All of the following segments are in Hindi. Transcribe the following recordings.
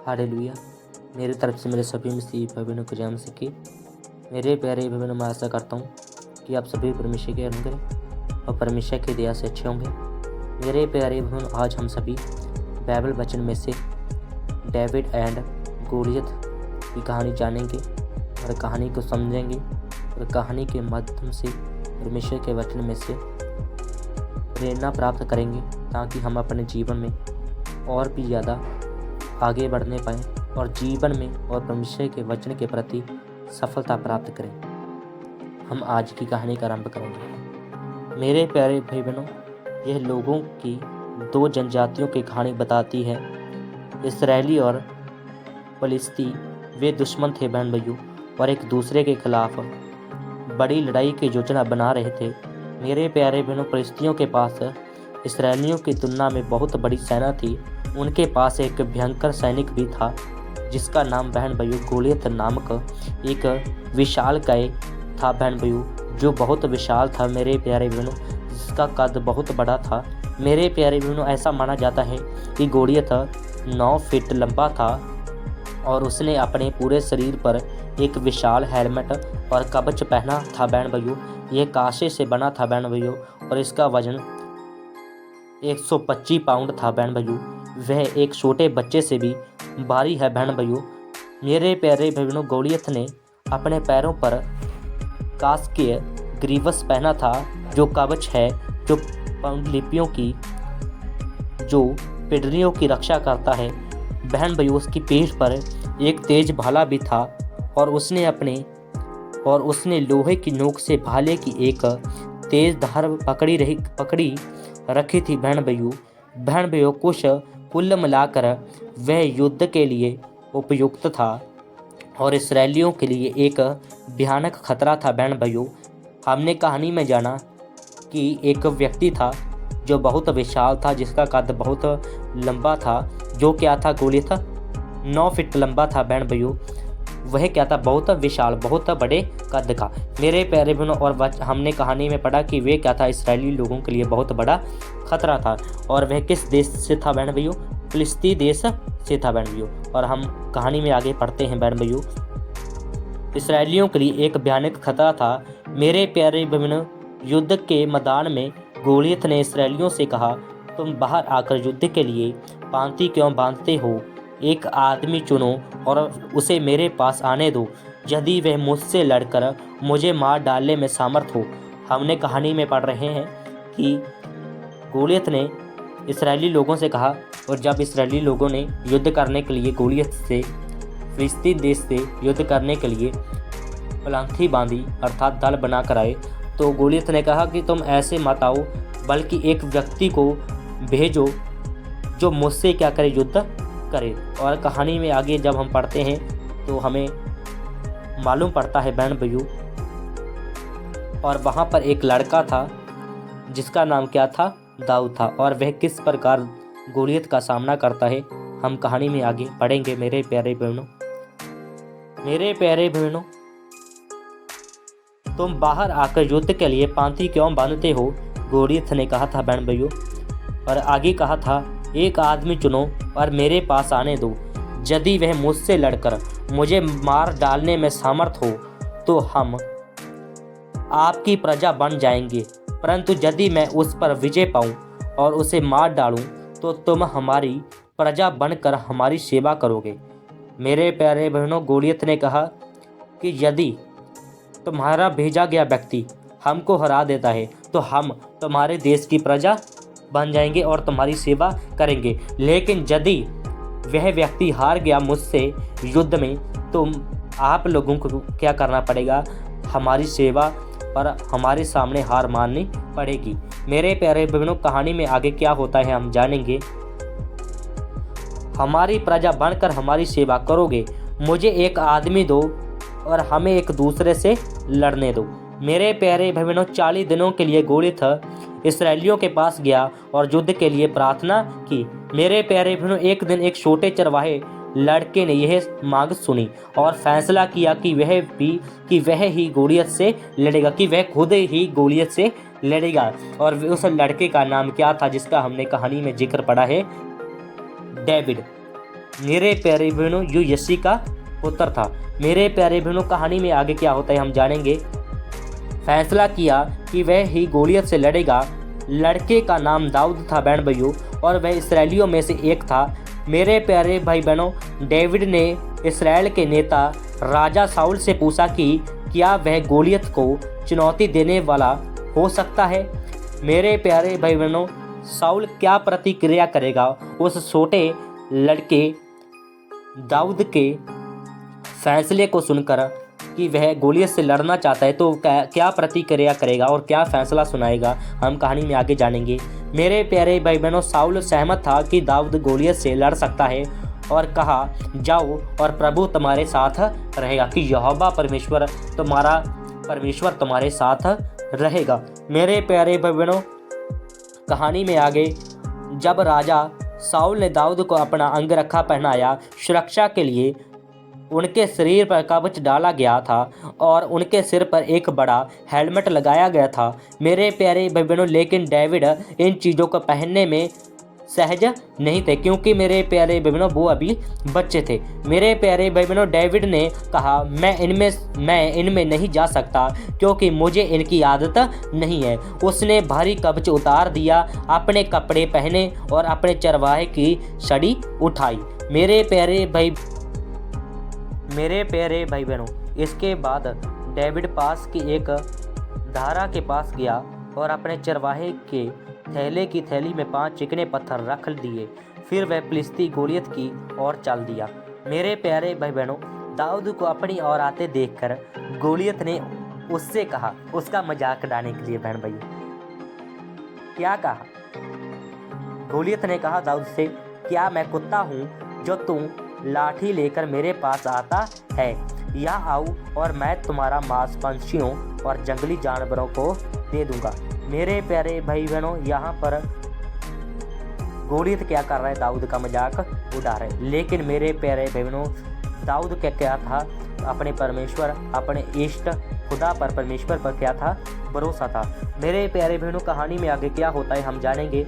हालेलुया। मेरी तरफ से मेरे सभी मसीही भाई बहनों को जय मसीह की। मेरे प्यारे भाई बहनों, मैं आशा करता हूँ कि आप सभी परमेश्वर के अनुग्रह और परमेश्वर की दया से अच्छे होंगे। मेरे प्यारे भाई बहनों, आज हम सभी बाइबल वचन में से डेविड एंड गोलियत की कहानी जानेंगे और कहानी को समझेंगे और कहानी के माध्यम से परमेश्वर के वचन में से प्रेरणा प्राप्त करेंगे, ताकि हम अपने जीवन में और भी ज़्यादा आगे बढ़ने पाएँ और जीवन में और परमेश्वर के वचन के प्रति सफलता प्राप्त करें। हम आज की कहानी का आरंभ करेंगे। मेरे प्यारे भाई बहनों, यह लोगों की दो जनजातियों की कहानी बताती है। इस्राएली और फलिस्ती वे दुश्मन थे बहन भाइयों, और एक दूसरे के खिलाफ बड़ी लड़ाई की योजना बना रहे थे। मेरे प्यारे बहनों, फलिस्तियों के पास इस्राएलियों की तुलना में बहुत बड़ी सेना थी। उनके पास एक भयंकर सैनिक भी था, जिसका नाम बहन भाइयों गोलियत नामक एक विशालकाय था बहन भाइयों, जो बहुत विशाल था मेरे प्यारे बहनों, जिसका कद बहुत बड़ा था। मेरे प्यारे बहनों, ऐसा माना जाता है कि गोलियत 9 फीट लंबा था और उसने अपने पूरे शरीर पर एक विशाल हेलमेट और कवच पहना था बहन भाइयों। यह कांसे से बना था बहन भाइयों, और इसका वजन 125 पाउंड था बहन भाइयों। वह एक छोटे बच्चे से भी भारी है बहन भाइयों। मेरे प्यारे बहनों, गोलियत ने अपने पैरों पर कास्कीय ग्रीवस पहना था, जो कवच है जो पांडुलिपियों की, जो पिडरियों की रक्षा करता है। बहन भाइयों, उसकी पीठ पर एक तेज भाला भी था, और उसने लोहे की नोक से भाले की एक तेज धार पकड़ी रखी थी बहन भाइयों। कुल मिलाकर वह युद्ध के लिए उपयुक्त था और इसराइलियों के लिए एक भयानक खतरा था बहन भाइयों। हमने कहानी में जाना कि एक व्यक्ति था जो बहुत विशाल था, जिसका कद बहुत लंबा था। जो क्या था? गोलियत 9 फीट लंबा था बहन भाइयों। वह क्या था? बहुत विशाल, बहुत बड़े कद का। मेरे प्यारे बहनों, और हमने कहानी में पढ़ा कि वे क्या था? इसराइली लोगों के लिए बहुत बड़ा खतरा था। और वह किस देश से था बहन भाइयों? फिलिस्ती देश से था बहन भाइयों। और हम कहानी में आगे पढ़ते हैं बहन भाइयों। इसराइलियों के लिए एक भयानक खतरा था। मेरे प्यारे बहनों, युद्ध के मैदान में गोलियत ने इसराइलियों से कहा, तुम बाहर आकर युद्ध के लिए पांति क्यों बांधते हो? एक आदमी चुनो और उसे मेरे पास आने दो। यदि वह मुझसे लड़कर मुझे मार डालने में समर्थ हो। हमने कहानी में पढ़ रहे हैं कि गोलियत ने इसराइली लोगों से कहा, और जब इसराइली लोगों ने युद्ध करने के लिए गोलियत से, फिलिस्तीन देश से युद्ध करने के लिए पलांथी बांधी, अर्थात दल बनाकर आए, तो गोलियत ने कहा कि तुम ऐसे मत आओ, बल्कि एक व्यक्ति को भेजो जो मुझसे क्या करे? युद्ध करे। और कहानी में आगे जब हम पढ़ते हैं तो हमें मालूम पड़ता है बहन भाइयों, और वहाँ पर एक लड़का था जिसका नाम क्या था? दाऊद था। और वह किस प्रकार गोलियत का सामना करता है, हम कहानी में आगे पढ़ेंगे। मेरे प्यारे बहनों, तुम बाहर आकर युद्ध के लिए पांति क्यों बांधते हो? गोलियत ने कहा था बहन भाइयों। और आगे कहा था, एक आदमी चुनो और मेरे पास आने दो। यदि वह मुझसे लड़कर मुझे मार डालने में समर्थ हो, तो हम आपकी प्रजा बन जाएंगे। परंतु यदि मैं उस पर विजय पाऊं और उसे मार डालूं, तो तुम हमारी प्रजा बनकर हमारी सेवा करोगे। मेरे प्यारे बहनों, गोलियत ने कहा कि यदि तुम्हारा भेजा गया व्यक्ति हमको हरा देता है, तो हम तुम्हारे देश की प्रजा बन जाएंगे और तुम्हारी सेवा करेंगे। लेकिन यदि वह व्यक्ति हार गया मुझसे युद्ध में, तो आप लोगों को क्या करना पड़ेगा? हमारी सेवा पर हमारे सामने हार माननी पड़ेगी। मेरे प्यारे बहनों, कहानी में आगे क्या होता है हम जानेंगे। हमारी प्रजा बनकर हमारी सेवा करोगे, मुझे एक आदमी दो और हमें एक दूसरे से लड़ने दो। मेरे प्यारे बहनों, 40 दिनों के लिए गोलियत इसराइलियों के पास गया और युद्ध के लिए प्रार्थना की। मेरे प्यारे बहनों, एक दिन एक छोटे चरवाहे लड़के ने यह मांग सुनी और फैसला किया कि वह ही गोलियत से लड़ेगा, कि वह खुद ही गोलियत से लड़ेगा। और उस लड़के का नाम क्या था जिसका हमने कहानी में जिक्र पढ़ा है? डेविड। मेरे प्यारे बहनों यो यसी का पुत्र था। मेरे प्यारे बहनों कहानी में आगे क्या होता है हम जानेंगे। फैसला किया कि वह ही गोलियत से लड़ेगा। लड़के का नाम दाऊद था बहन भाइयों, और वह इसराइलियों में से एक था। मेरे प्यारे भाई बहनों, डेविड ने इसराइल के नेता राजा साउल से पूछा कि क्या वह गोलियत को चुनौती देने वाला हो सकता है। मेरे प्यारे भाई बहनों, साउल क्या प्रतिक्रिया करेगा उस छोटे लड़के दाऊद के फैसले को सुनकर कि वह गोलियत से लड़ना चाहता है, तो क्या प्रतिक्रिया करेगा और क्या फैसला सुनाएगा हम कहानी में आगे जानेंगे। मेरे प्यारे भाई बहनों, साउल सहमत था कि दाऊद गोलियत से लड़ सकता है और कहा जाओ और प्रभु तुम्हारे साथ रहेगा, कि यहोवा परमेश्वर तुम्हारे साथ रहेगा। मेरे प्यारे भाई बहनों कहानी में आगे जब राजा साउल ने दाऊद को अपना अंगरखा पहनाया, सुरक्षा के लिए उनके शरीर पर कवच डाला गया था और उनके सिर पर एक बड़ा हेलमेट लगाया गया था। मेरे प्यारे भाई बहनों, लेकिन डेविड इन चीज़ों को पहनने में सहज नहीं थे, क्योंकि मेरे प्यारे भाई बहनों वो अभी बच्चे थे। मेरे प्यारे भाई बहनों, डेविड ने कहा मैं इनमें नहीं जा सकता, क्योंकि मुझे इनकी आदत नहीं है। उसने भारी कवच उतार दिया, अपने कपड़े पहने और अपने चरवाहे की छड़ी उठाई। मेरे प्यारे भाई बहनों, इसके बाद डेविड पास की एक धारा के पास गया और अपने चरवाहे के थैले की थैली में 5 चिकने पत्थर रख दिए। फिर वह फिलिस्ती गोलियत की ओर चल दिया। मेरे प्यारे भाई बहनों, दाऊद को अपनी ओर आते देखकर गोलियत ने उससे कहा, उसका मजाक उड़ाने के लिए बहन भाई क्या कहा। गोलियत ने कहा दाऊद से, क्या मैं कुत्ता हूँ जो तू लाठी लेकर मेरे पास आता है। यहाँ आओ और मैं तुम्हारा मांस पंछियों और जंगली जानवरों को दे दूंगा। मेरे प्यारे भाई बहनों, यहाँ पर गोलियत क्या कर रहा है, दाऊद का मजाक उड़ा रहा है। लेकिन मेरे प्यारे भाई बहनों, दाऊद क्या था, अपने परमेश्वर, अपने इष्ट खुदा पर, परमेश्वर पर क्या था, भरोसा था। मेरे प्यारे बहनों कहानी में आगे क्या होता है हम जानेंगे।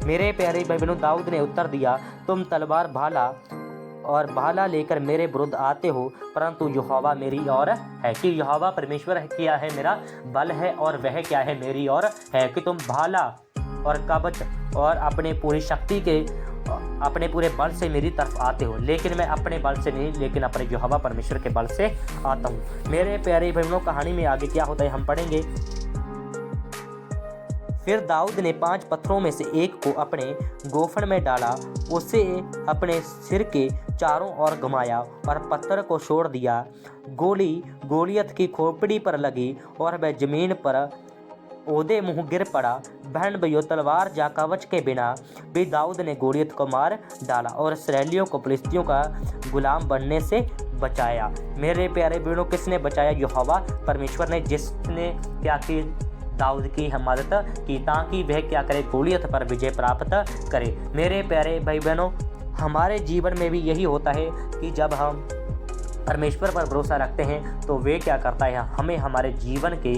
मेरे प्यारे भाई बहनों, दाऊद ने उत्तर दिया, तुम तलवार भाला लेकर मेरे विरुद्ध आते हो, परंतु यहोवा मेरी ओर है, कि यहोवा परमेश्वर क्या है, मेरा बल है, और वह क्या है, मेरी ओर है, कि तुम भाला और कवच और अपने पूरी शक्ति के अपने पूरे बल से मेरी तरफ आते हो। लेकिन मैं अपने बल से नहीं, लेकिन अपने यहोवा परमेश्वर के बल से आता हूँ। मेरे प्यारे बहनों कहानी में आगे क्या होता है हम पढ़ेंगे। फिर दाऊद ने 5 पत्थरों में से एक को अपने गोफन में डाला, उसे अपने सिर के चारों ओर घुमाया और पत्थर को छोड़ दिया। गोलियत की खोपड़ी पर लगी और वह जमीन पर ओदे मुंह गिर पड़ा। बहन भाइयों, तलवार या कवच के बिना भी दाऊद ने गोलियत को मार डाला और इसराइलियों को फिलिस्तियों का गुलाम बनने से बचाया। मेरे प्यारे बहनों, किसने बचाया? यहोवा परमेश्वर ने, जिसने क्या की, दाऊद की मदद की, ताकि वह क्या करे, गोलियत पर विजय प्राप्त करे। मेरे प्यारे भाई बहनों, हमारे जीवन में भी यही होता है कि जब हम परमेश्वर पर भरोसा रखते हैं तो वे क्या करता है, हमें हमारे जीवन के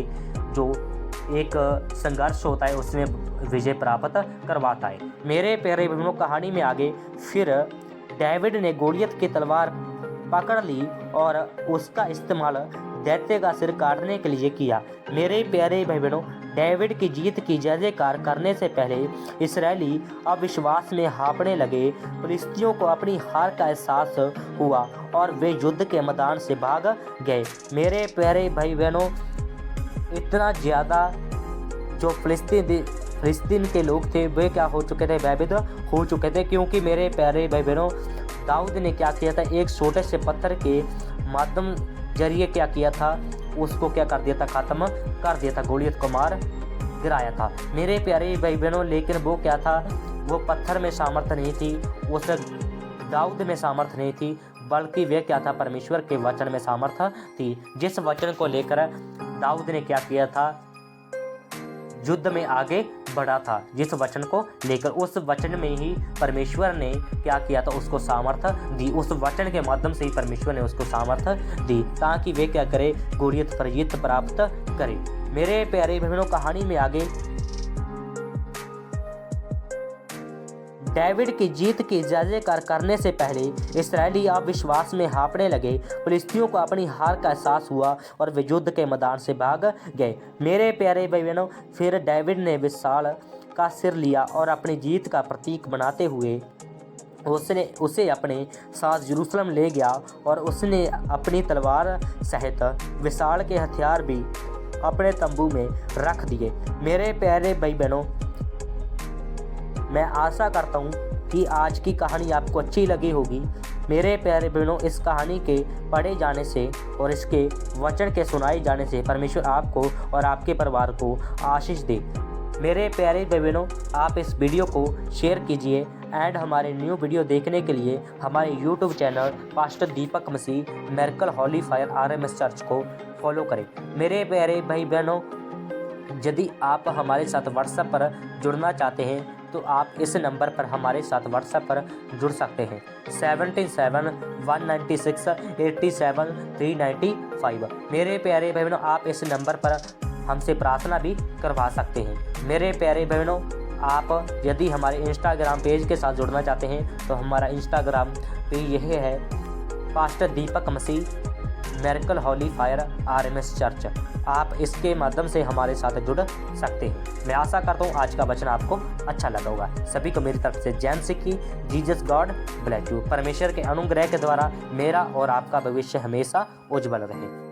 जो एक संघर्ष होता है उसमें विजय प्राप्त करवाता है। मेरे प्यारे बहनों, कहानी में आगे फिर डेविड ने गोलियत की तलवार पकड़ ली और उसका इस्तेमाल दैत्य का सिर काटने के लिए किया। मेरे प्यारे भाई बहनों, डेविड की जीत की जय जयकार करने से पहले इसराइली अविश्वास में हाँफने लगे। फिलिस्तियों को अपनी हार का एहसास हुआ और वे युद्ध के मैदान से भाग गए। मेरे प्यारे भाई बहनों, इतना ज़्यादा जो फिलिस्तीन के लोग थे वे क्या हो चुके थे, भयभीत हो चुके थे, क्योंकि मेरे प्यारे भाई बहनों, दाऊद ने क्या किया था, एक छोटे से पत्थर के माध्यम जरिए क्या किया था, उसको क्या कर दिया था, ख़त्म कर दिया था, गोलियत को मार गिराया था। मेरे प्यारे भाई बहनों, लेकिन वो क्या था, वो पत्थर में सामर्थ्य नहीं थी, उस दाऊद में सामर्थ्य नहीं थी, बल्कि वे क्या था, परमेश्वर के वचन में सामर्थ्य थी। जिस वचन को लेकर दाऊद ने क्या किया था, युद्ध में आगे बढ़ा था, जिस वचन को लेकर, उस वचन में ही परमेश्वर ने क्या किया था, उसको सामर्थ्य दी। उस वचन के माध्यम से ही परमेश्वर ने उसको सामर्थ्य दी, ताकि वे क्या करे, गोलियत पर जीत प्राप्त करे। मेरे प्यारे बहनों, कहानी में आगे डेविड की जीत की जय-जयकार करने से पहले इसराइली अविश्वास में हाँफने लगे। फिलिस्तीनियों को अपनी हार का एहसास हुआ और वे युद्ध के मैदान से भाग गए। मेरे प्यारे भाई बहनों, फिर डेविड ने विशाल का सिर लिया और अपनी जीत का प्रतीक बनाते हुए उसने उसे अपने साथ यरूशलेम ले गया और उसने अपनी तलवार सहित विशाल के हथियार भी अपने तंबू में रख दिए। मेरे प्यारे भाई बहनों, मैं आशा करता हूँ कि आज की कहानी आपको अच्छी लगी होगी। मेरे प्यारे बहनों, इस कहानी के पढ़े जाने से और इसके वचन के सुनाए जाने से परमेश्वर आपको और आपके परिवार को आशीष दे। मेरे प्यारे भाई बहनों, आप इस वीडियो को शेयर कीजिए एंड हमारे न्यू वीडियो देखने के लिए हमारे YouTube channel pastor Deepak Masih miracle holy fire RMS church को फॉलो करें। मेरे प्यारे भाई बहनों, यदि आप हमारे साथ व्हाट्सएप पर जुड़ना चाहते हैं तो आप इस नंबर पर हमारे साथ व्हाट्सएप पर जुड़ सकते हैं 77-196-87-395। मेरे प्यारे बहनों, आप इस नंबर पर हमसे प्रार्थना भी करवा सकते हैं। मेरे प्यारे बहनों, आप यदि हमारे इंस्टाग्राम पेज के साथ जुड़ना चाहते हैं तो हमारा इंस्टाग्राम पेज यह है pastor Deepak Masih miracle holy fire RMS church. आप इसके माध्यम से हमारे साथ जुड़ सकते हैं। मैं आशा करता हूँ आज का वचन आपको अच्छा लगा होगा। सभी को मेरी तरफ से जय मसीह, जीसस गॉड ब्लेस यू। परमेश्वर के अनुग्रह के द्वारा मेरा और आपका भविष्य हमेशा उज्जवल रहे।